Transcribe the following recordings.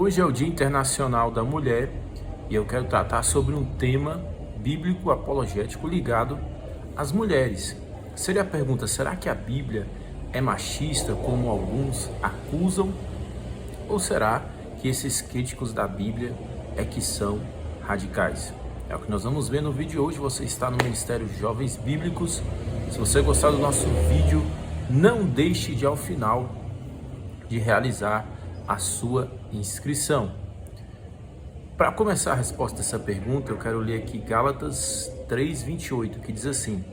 Hoje é o Dia Internacional da Mulher e eu quero tratar sobre um tema bíblico apologético ligado às mulheres. Seria a pergunta: será que a Bíblia é machista como alguns acusam? Ou será que esses críticos da Bíblia é que são radicais? É o que nós vamos ver no vídeo de hoje. Você está no Ministério Jovens Bíblicos. Se você gostar do nosso vídeo, não deixe de ao final de realizar a sua inscrição. Para começar a resposta dessa pergunta, eu quero ler aqui Gálatas 3:28, que diz assim: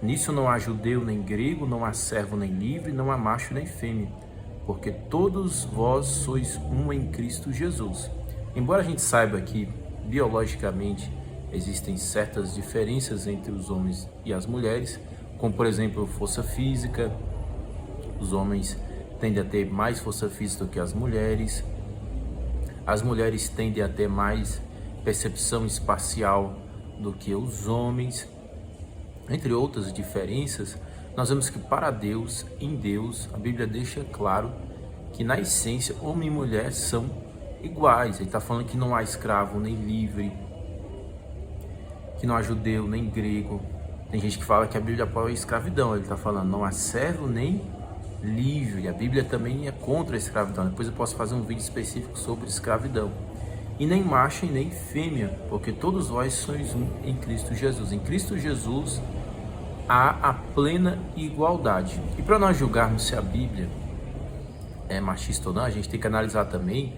nisso não há judeu nem grego, não há servo nem livre, não há macho nem fêmea, porque todos vós sois um em Cristo Jesus. Embora a gente saiba que biologicamente existem certas diferenças entre os homens e as mulheres, como por exemplo força física, os homens tendem a ter mais força física do que as mulheres tendem a ter mais percepção espacial do que os homens, entre outras diferenças. Nós vemos que para Deus, em Deus, a Bíblia deixa claro que na essência homem e mulher são iguais. Ele está falando que não há escravo nem livre, que não há judeu nem grego. Tem gente que fala que a Bíblia apoia a escravidão. Ele está falando não há servo nem livre. A Bíblia também é contra a escravidão. Depois eu posso fazer um vídeo específico sobre escravidão. E nem macho e nem fêmea, porque todos vós sois um em Cristo Jesus. Em Cristo Jesus há a plena igualdade. E para nós julgarmos se a Bíblia é machista ou não, a gente tem que analisar também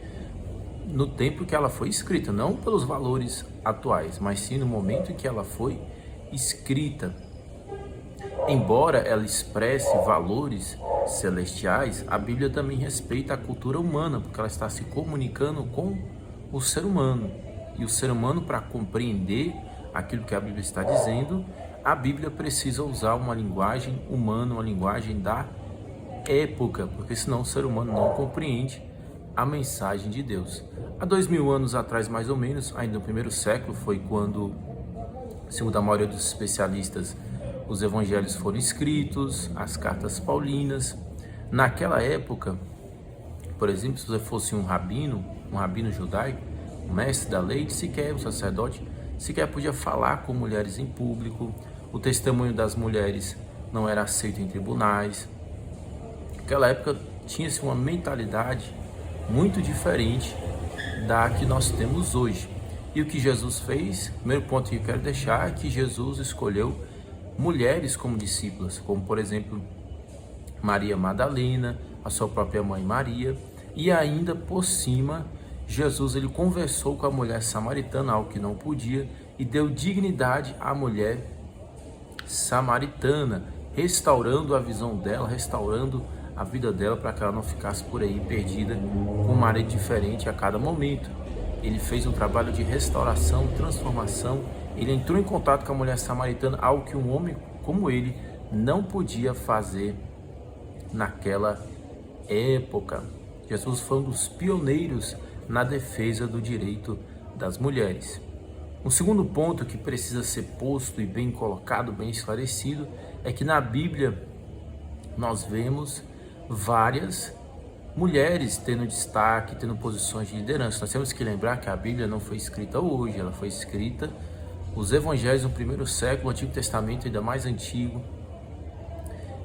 no tempo que ela foi escrita, não pelos valores atuais, mas sim no momento em que ela foi escrita. Embora ela expresse valores celestiais, a Bíblia também respeita a cultura humana, porque ela está se comunicando com o ser humano. E o ser humano, para compreender aquilo que a Bíblia está dizendo, a Bíblia precisa usar uma linguagem humana, uma linguagem da época, porque senão o ser humano não compreende a mensagem de Deus. Há 2000 anos atrás, mais ou menos, ainda no primeiro século, foi quando, segundo a maioria dos especialistas, os evangelhos foram escritos, as cartas paulinas. Naquela época, por exemplo, se você fosse um rabino judaico, um mestre da lei, sequer um sacerdote, sequer podia falar com mulheres em público. O testemunho das mulheres não era aceito em tribunais. Naquela época tinha-se uma mentalidade muito diferente da que nós temos hoje. E o que Jesus fez, o primeiro ponto que eu quero deixar é que Jesus escolheu mulheres como discípulas, como por exemplo Maria Madalena, a sua própria mãe Maria, e ainda por cima Jesus ele conversou com a mulher samaritana, algo que não podia, e deu dignidade à mulher samaritana, restaurando a visão dela, restaurando a vida dela, para que ela não ficasse por aí perdida com um marido diferente a cada momento. Ele fez um trabalho de restauração, transformação. Ele entrou em contato com a mulher samaritana, algo que um homem como ele não podia fazer naquela época. Jesus foi um dos pioneiros na defesa do direito das mulheres. Um segundo ponto que precisa ser posto e bem colocado, bem esclarecido, é que na Bíblia nós vemos várias mulheres tendo destaque, tendo posições de liderança. Nós temos que lembrar que a Bíblia não foi escrita hoje, ela foi escrita, os evangelhos no primeiro século, o Antigo Testamento ainda mais antigo.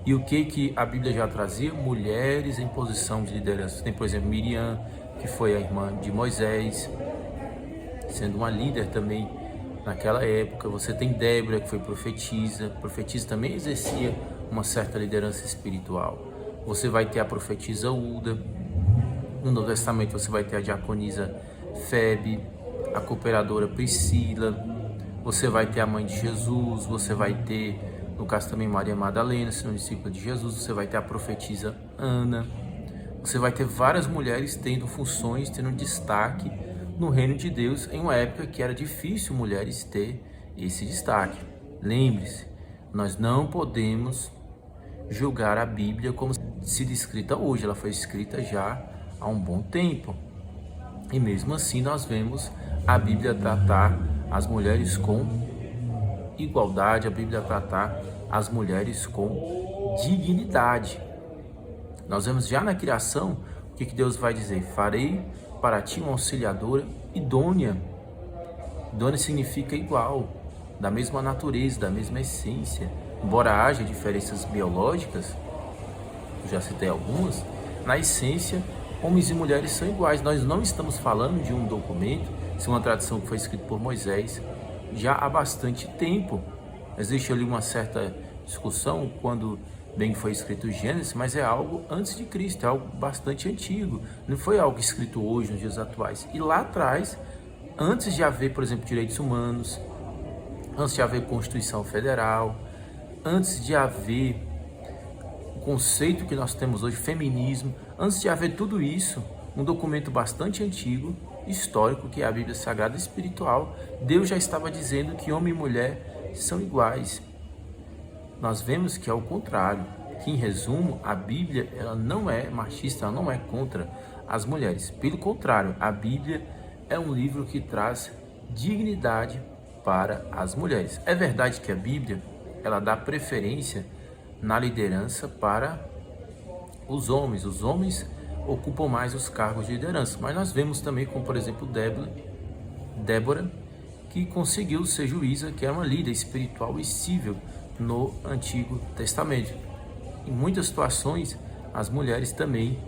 E o que a Bíblia já trazia? Mulheres em posição de liderança. Tem, por exemplo, Miriam, que foi a irmã de Moisés, sendo uma líder também naquela época. Você tem Débora, que foi profetisa. A profetisa também exercia uma certa liderança espiritual. Você vai ter a profetisa Ulda. No Novo Testamento você vai ter a diaconisa Febe, a cooperadora Priscila. Você vai ter a mãe de Jesus. Você vai ter, no caso também, Maria Madalena, sendo discípula de Jesus. Você vai ter a profetisa Ana. Você vai ter várias mulheres tendo funções, tendo destaque no reino de Deus, em uma época que era difícil mulheres ter esse destaque. Lembre-se, nós não podemos julgar a Bíblia como se escrita hoje. Ela foi escrita já há um bom tempo. E mesmo assim nós vemos a Bíblia tratar as mulheres com igualdade, a Bíblia tratar as mulheres com dignidade. Nós vemos já na criação o que Deus vai dizer: farei para ti uma auxiliadora idônea. Idônea significa igual, da mesma natureza, da mesma essência. Embora haja diferenças biológicas, já citei algumas, na essência, homens e mulheres são iguais. Nós não estamos falando de um documento, de uma tradição que foi escrita por Moisés já há bastante tempo. Existe ali uma certa discussão quando bem foi escrito o Gênesis, mas é algo antes de Cristo, é algo bastante antigo. Não foi algo escrito hoje, nos dias atuais. E lá atrás, antes de haver, por exemplo, direitos humanos, antes de haver Constituição Federal, antes de haver o conceito que nós temos hoje, feminismo, antes de haver tudo isso, um documento bastante antigo, histórico, que é a Bíblia Sagrada Espiritual, Deus já estava dizendo que homem e mulher são iguais. Nós vemos que é o contrário, que em resumo, a Bíblia ela não é machista, ela não é contra as mulheres. Pelo contrário, a Bíblia é um livro que traz dignidade para as mulheres. É verdade que a Bíblia ela dá preferência na liderança para os homens. Os homens ocupam mais os cargos de liderança, mas nós vemos também como, por exemplo, Débora, que conseguiu ser juíza, que é uma líder espiritual e civil no Antigo Testamento. Em muitas situações, as mulheres também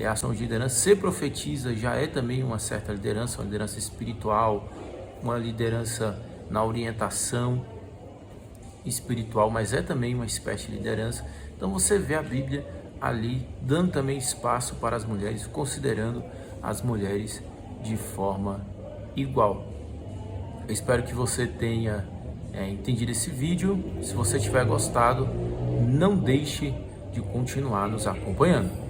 ação de liderança. Ser profetisa já é também uma certa liderança, uma liderança espiritual, uma liderança na orientação espiritual, mas é também uma espécie de liderança. Então você vê a Bíblia ali dando também espaço para as mulheres, considerando as mulheres de forma igual. Eu espero que você tenha entendido esse vídeo. Se você tiver gostado, não deixe de continuar nos acompanhando.